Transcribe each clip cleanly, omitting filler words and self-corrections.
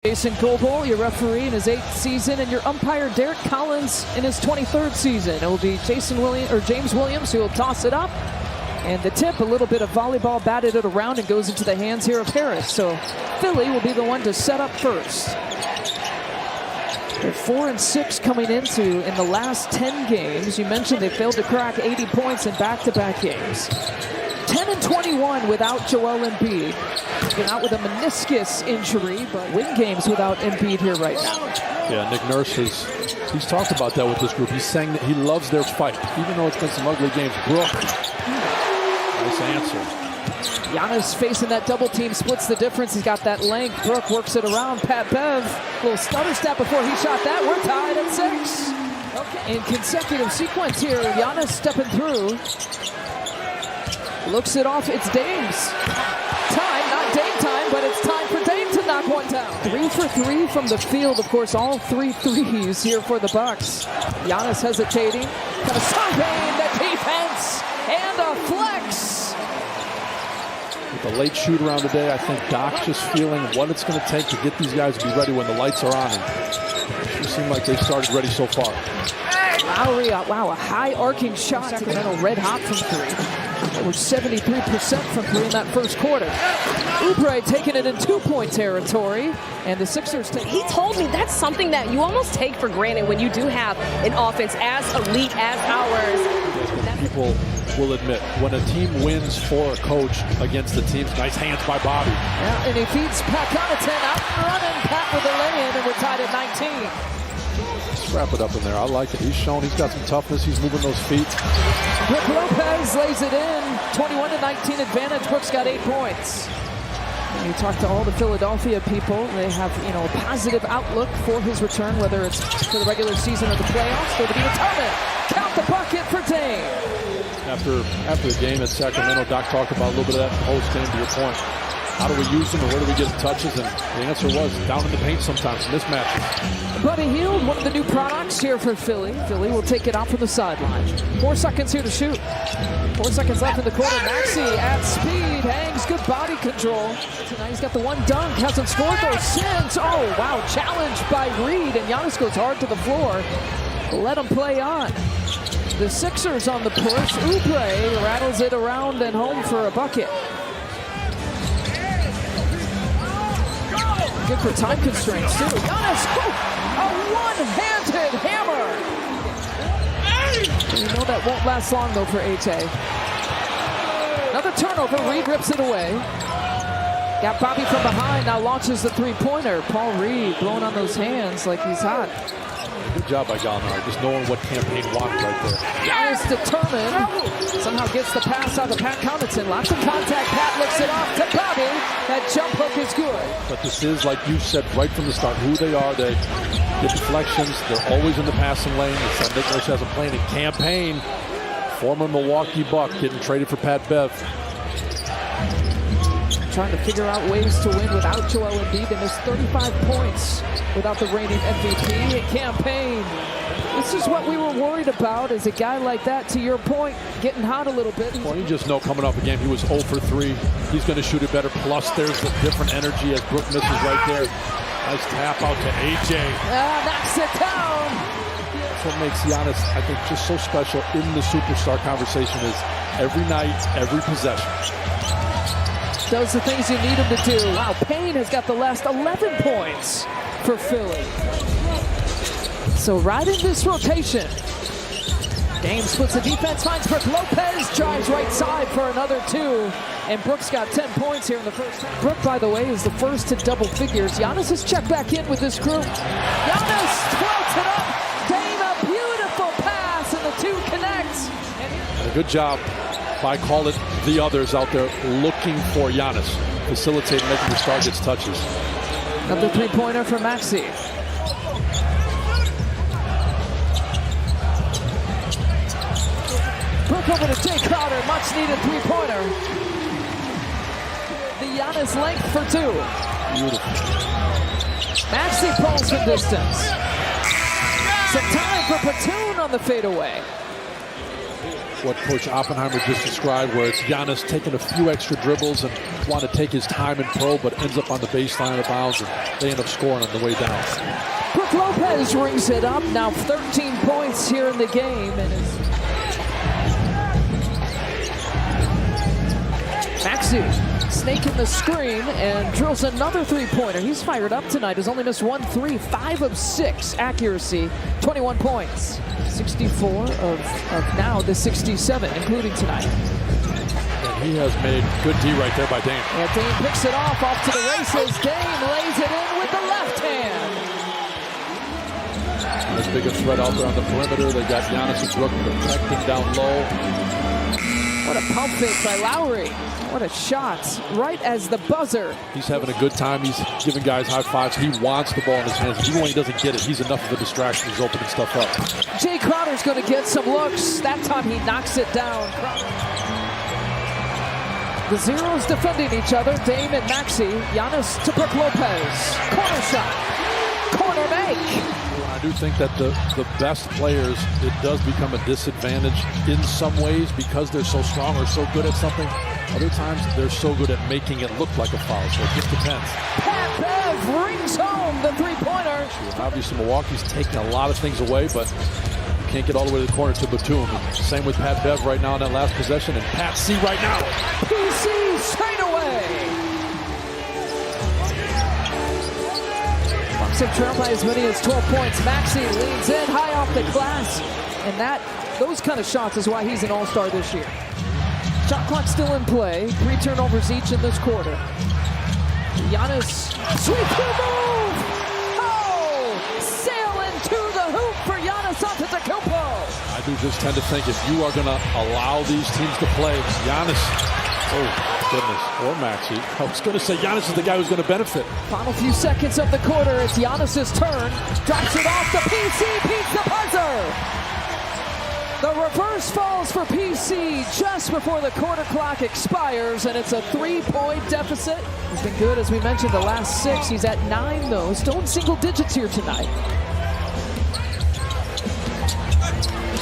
Jason Goebel, your referee in his 8th season, and your umpire Derek Collins in his 23rd season. It will be James Williams who will toss it up. And the tip, a little bit of volleyball batted it around and goes into the hands here of Harris. So Philly will be the one to set up first. They're 4-6 coming into in the last 10 games. You mentioned they failed to crack 80 points in back-to-back games. 10-21 without Joel Embiid. He's been out with a meniscus injury, but win games without Embiid here right now. Yeah, Nick Nurse he's talked about that with this group. He's saying that he loves their fight, even though it's been some ugly games. Brook, nice answer. Giannis facing that double team, splits the difference. He's got that length. Brook works it around. Pat Bev, little stutter step before he shot that. We're tied at 6. Okay. In consecutive sequence here, Giannis stepping through. Looks it off, it's Dame's time, not Dame time, but it's time for Dame to knock one down. 3 for 3 from the field, of course, all 3 threes here for the Bucks. Giannis hesitating, kind of sunbeam, the defense, and a flex. With the late shoot around today, I think Doc just feeling what it's going to take to get these guys to be ready when the lights are on. And it seemed like they've started ready so far. Lowry, wow, a high arcing shot. Sacramento red hot from 3. Over 73% from 3 in that first quarter. Oubre taking it in 2-point territory, and the Sixers take. He told me that's something that you almost take for granted when you do have an offense as elite as ours. People will admit when a team wins for a coach against the teams. Nice hands by Bobby. Yeah, and he feeds Pat Connaughton out and running. Pat with the lay-in, and we're tied at 19. Wrap it up in there. I like it. He's shown he's got some toughness. He's moving those feet. Brook Lopez lays it in. 21-19 advantage. Brook's got 8 points. And you talk to all the Philadelphia people. They have, a positive outlook for his return, whether it's for the regular season or the playoffs. They're to be determined. Count the bucket for Dame. After the game at Sacramento, Doc talked about a little bit of that post game. To your point, how do we use them, or where do we get touches? And the answer was down in the paint sometimes, mismatches. Buddy Hield, one of the new products here for Philly. Philly will take it out from the sideline. 4 seconds here to shoot. 4 seconds left in the quarter. Maxey at speed, hangs, good body control. Tonight he's got the one dunk, hasn't scored those since. Oh, wow, challenged by Reed, and Giannis goes hard to the floor. Let him play on. The Sixers on the push. Oubre rattles it around and home for a bucket. Good for time constraints, too. Giannis, a one-handed hammer. You know that won't last long, though, for HA. Another turnover. Reed rips it away. Got Bobby from behind. Now launches the three-pointer. Paul Reed blowing on those hands like he's hot. Good job by Gallinari, just knowing what campaign wanted right there. Giannis determined. Somehow gets the pass out to Pat Connaughton. Lots of contact. Pat looks it off to Bobby. That jump hook is good. But this is, like you said right from the start, who they are. They get deflections. They're always in the passing lane. It's Nick Nurse hasn't played in campaign. Former Milwaukee Buck getting traded for Pat Bev. Trying to figure out ways to win without Joel Embiid. They missed 35 points without the reigning MVP campaign. This is what we were worried about, is a guy like that, to your point, getting hot a little bit. Well, you just know coming off a game, he was 0 for 3. He's going to shoot it better. Plus, there's a different energy as Brook misses right there. Nice tap out to AJ. Knocks it down. That's what makes Giannis, I think, just so special in the superstar conversation is every night, every possession. Does the things you need him to do. Wow, Payne has got the last 11 points for Philly. So right in this rotation. Dame splits the defense, finds Brook Lopez, drives right side for another 2. And Brook's got 10 points here in the first half. Brook, by the way, is the first to double figures. Giannis has checked back in with this group. Giannis floats it up. Dame, a beautiful pass, and the 2 connect. And a good job by, call it, the others out there looking for Giannis. Facilitating, making the star gets touches. Another 3-pointer for Maxey. Brook over to Jay Crowder, much needed 3-pointer. The Giannis length for 2. Beautiful. Maxey pulls the distance. Some time for Platoon on the fadeaway. what Coach Oppenheimer just described, where it's Giannis taking a few extra dribbles and want to take his time in pro, but ends up on the baseline of bounds, and they end up scoring on the way down. Brook Lopez rings it up. Now 13 points here in the game. And Maxey snaking the screen and drills another three-pointer. He's fired up tonight. He's only missed 1 3, 5 of 6 accuracy, 21 points. 64 of now the 67, including tonight. And he has made good D right there by Dame. Yeah, Dame picks it off to the races. Dame lays it in with the left hand. As big a threat out there on the perimeter. They got Giannis and Brook protecting down low. What a pump fake by Lowry. What a shot, right as the buzzer. He's having a good time. He's giving guys high fives. He wants the ball in his hands. Even when he doesn't get it, he's enough of a distraction. He's opening stuff up. Jay Crowder's going to get some looks. That time he knocks it down. The Zeros defending each other. Dame and Maxey. Giannis to Brook Lopez. Corner shot. Corner make. I do think that the best players, it does become a disadvantage in some ways because they're so strong or so good at something. Other times, they're so good at making it look like a foul, so it just depends. Pat Bev rings home the three-pointer. Obviously, Milwaukee's taking a lot of things away, but you can't get all the way to the corner to Batum. Same with Pat Bev right now in that last possession, and Pat C right now. PC straight away. Bucks have trailed by as many as 12 points. Maxey leans in high off the glass, and those kind of shots is why he's an all-star this year. Shot clock still in play. 3 turnovers each in this quarter. Giannis, sweep-through move! Oh! Sailing to the hoop for Giannis Antetokounmpo. I do just tend to think if you are going to allow these teams to play, Giannis, oh goodness, or Maxey. I was going to say Giannis is the guy who's going to benefit. Final few seconds of the quarter. It's Giannis' turn. Drops it off to PC. Beats the buzzer. The reverse falls for PC just before the quarter clock expires, and it's a 3-point deficit. He's been good, as we mentioned, the last 6. He's at 9, though. Still in single digits here tonight.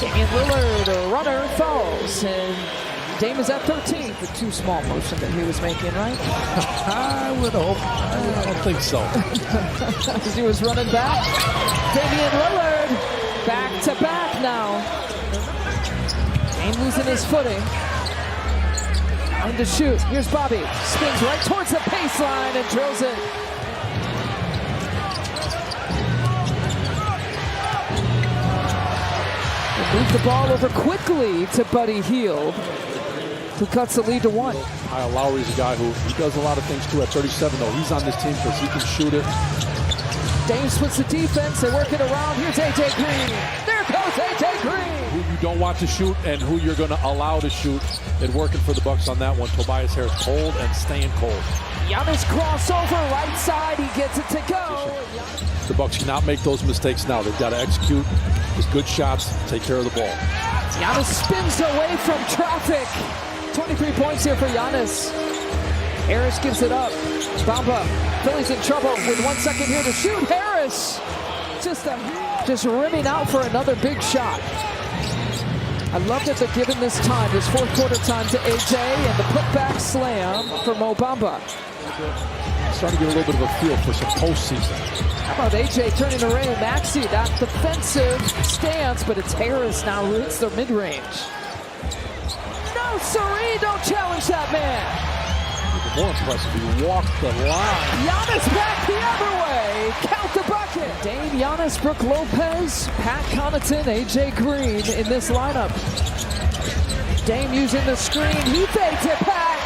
Damian Lillard, a runner, falls, and Dame is at 13. The too small motion that he was making, right? I would hope. I don't think so. As he was running back. Damian Lillard, back-to-back now. Dame losing his footing. Time to shoot. Here's Bobby. Spins right towards the baseline and drills it. They move the ball over quickly to Buddy Hield, who cuts the lead to 1. Kyle Lowry's a guy who does a lot of things too. At 37, though, he's on this team because he can shoot it. Dame splits the defense. They work it around. Here's A.J. Green. There goes A.J. Green. Who you don't want to shoot and who you're going to allow to shoot. And working for the Bucks on that one. Tobias Harris cold and staying cold. Giannis crossover, right side. He gets it to go. The Bucks cannot make those mistakes now. They've got to execute with good shots, take care of the ball. Giannis spins away from traffic. 23 points here for Giannis. Harris gives it up. Bamba. Philly's in trouble with 1 second here to shoot. Harris just rimming out for another big shot. I love that they're giving this time, this fourth quarter time to AJ, and the putback slam for Mo Bamba. Starting to get a little bit of a feel for some postseason. How about AJ turning around? Maxey, that defensive stance, but it's Harris now who hits the mid-range. No, siree, don't challenge that man. More impressive, he walked the line. Giannis back the other way. Count the bucket. Dame, Giannis, Brook Lopez, Pat Connaughton, A.J. Green in this lineup. Dame using the screen. He fakes it back.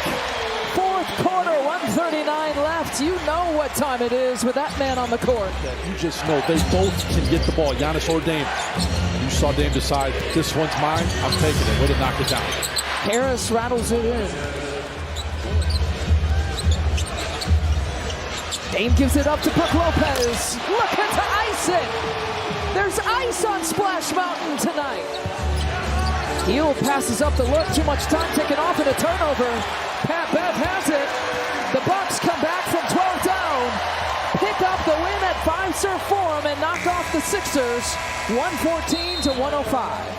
Fourth quarter, 1:39 left. You know what time it is with that man on the court. You just know they both can get the ball, Giannis or Dame. You saw Dame decide, this one's mine, I'm taking it. Way to knock it down. Harris rattles it in. Dame gives it up to Brook Lopez. Looking to ice it. There's ice on Splash Mountain tonight. Hield passes up the look. Too much time taken off in a turnover. Pat Bev has it. The Bucks come back from 12 down. Pick up the win at Fiserv Forum and knock off the Sixers. 114 to 105.